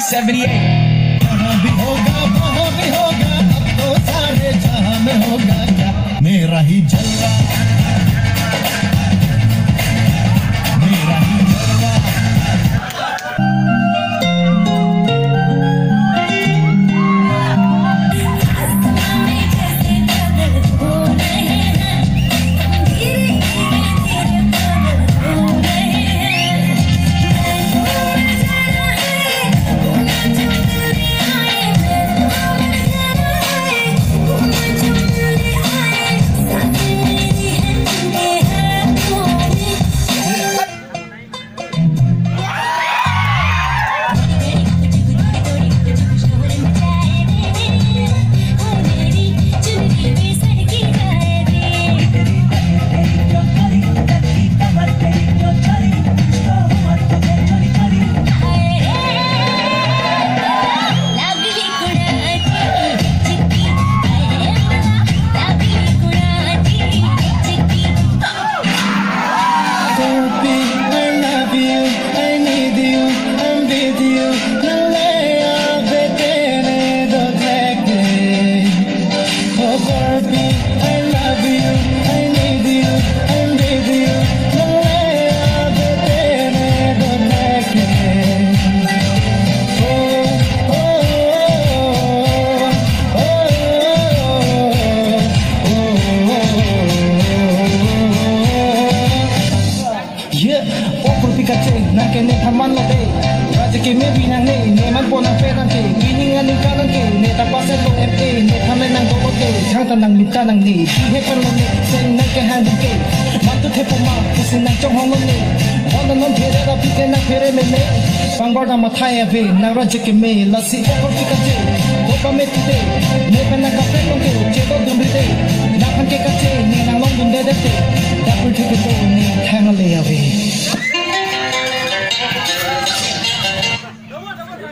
78. वहाँ भी होगा अब तो सारे जहां में होगा क्या मेरा ही जलवा मेरा ही जलवा के में भी नंगे ने मन बोना पे नंगे गिनी ngani ka nangke ne ta pa se lo mp ne thame nang do ke jang ta nang mita nang ni he par lo ne sen na ke han ke man tu the puma se nang chong hong ne on non phere da pi ke na phere me me bang ba da ma thai ya be na ra je ke me la si ko pi ka je ko pa me te ne pa na ka pe lo ke che do dum de na khan ke ka che ne na long dum de de da pu the ke do ne thang le ya be